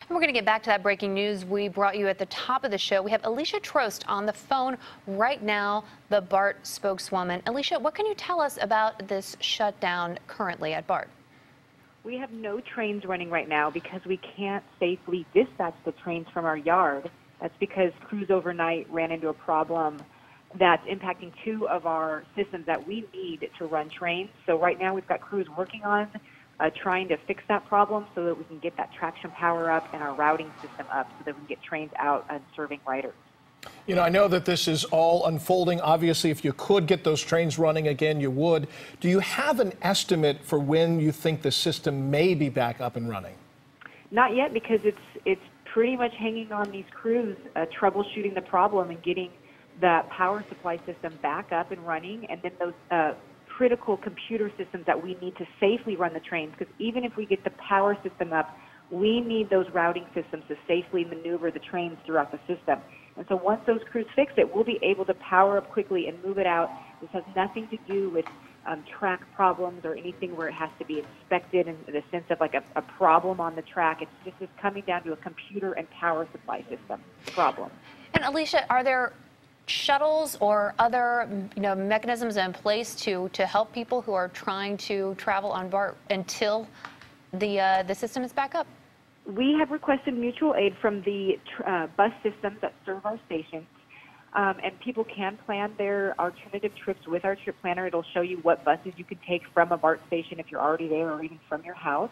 We're going to get back to that breaking news we brought you at the top of the show. We have Alicia Trost on the phone right now, the BART spokeswoman. Alicia, what can you tell us about this shutdown currently at BART? We have no trains running right now because we can't safely dispatch the trains from our yard. That's because crews overnight ran into a problem that's impacting two of our systems that we need to run trains. So right now we've got crews working on trying to fix that problem so that we can get that traction power up and our routing system up so that we can get trains out and serving riders. You know, I know that this is all unfolding. Obviously, if you could get those trains running again, you would. Do you have an estimate for when you think the system may be back up and running? Not yet, because it's pretty much hanging on these crews troubleshooting the problem and getting the power supply system back up and running, and then those critical computer systems that we need to safely run the trains, because even if we get the power system up, we need those routing systems to safely maneuver the trains throughout the system. And so once those crews fix it, we'll be able to power up quickly and move it out. This has nothing to do with track problems or anything where it has to be inspected in the sense of like a problem on the track. It's just coming down to a computer and power supply system problem. And Alicia, are there shuttles or other mechanisms in place to help people who are trying to travel on BART until the system is back up? We have requested mutual aid from the bus systems that serve our stations, and people can plan their alternative trips with our trip planner. It'll show you what buses you can take from a BART station if you're already there or even from your house.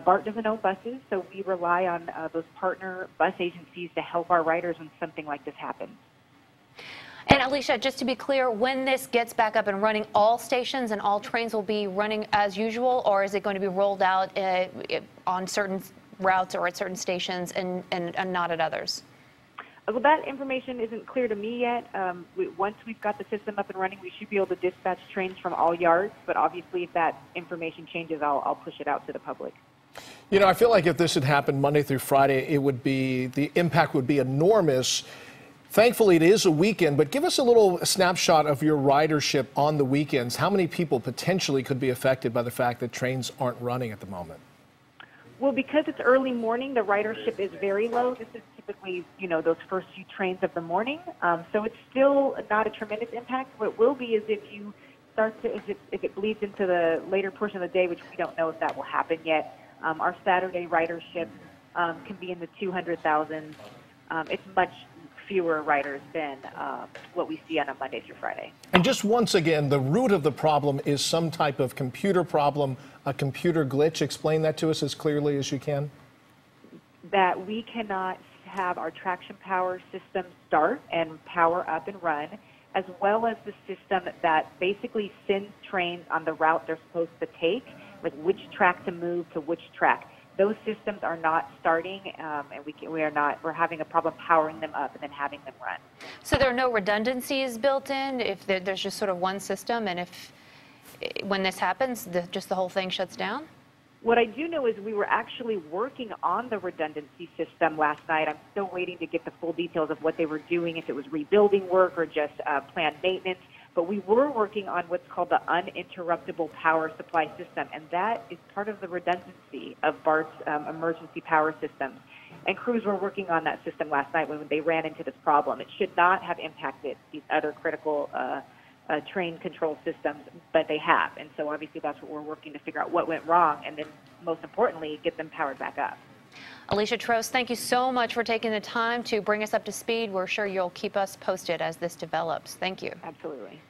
BART doesn't own buses, so we rely on those partner bus agencies to help our riders when something like this happens. And Alicia, just to be clear, when this gets back up and running, all stations and all trains will be running as usual, or is it going to be rolled out on certain routes or at certain stations and not at others? Well, that information isn't clear to me yet. Once we've got the system up and running, we should be able to dispatch trains from all yards, but obviously if that information changes, I'll push it out to the public. You know, I feel like if this had happened Monday through Friday, the impact would be enormous. Thankfully, it is a weekend, but give us a little snapshot of your ridership on the weekends. How many people potentially could be affected by the fact that trains aren't running at the moment? Well, because it's early morning, the ridership is very low. This is typically, those first few trains of the morning. So it's still not a tremendous impact. What it will be is if you start to, if it bleeds into the later portion of the day, which we don't know if that will happen yet. Our Saturday ridership can be in the 200,000. It's much fewer riders than what we see on a Monday through Friday. And just once again, the root of the problem is some type of computer problem, a computer glitch. Explain that to us as clearly as you can. That we cannot have our traction power system start and power up and run, as well as the system that basically sends trains on the route they're supposed to take, like which track to move to which track. Those systems are not starting, and we're having a problem powering them up and then having them run. So there are no redundancies built in if there's just sort of one system, and when this happens, just the whole thing shuts down? What I do know is we were actually working on the redundancy system last night. I'm still waiting to get the full details of what they were doing, if it was rebuilding work or just planned maintenance. But we were working on what's called the uninterruptible power supply system, and that is part of the redundancy of BART's emergency power systems. And crews were working on that system last night when they ran into this problem. It should not have impacted these other critical train control systems, but they have. And so obviously that's what we're working to figure out what went wrong, and then most importantly, get them powered back up. Alicia Trost, thank you so much for taking the time to bring us up to speed. We're sure you'll keep us posted as this develops. Thank you. Absolutely.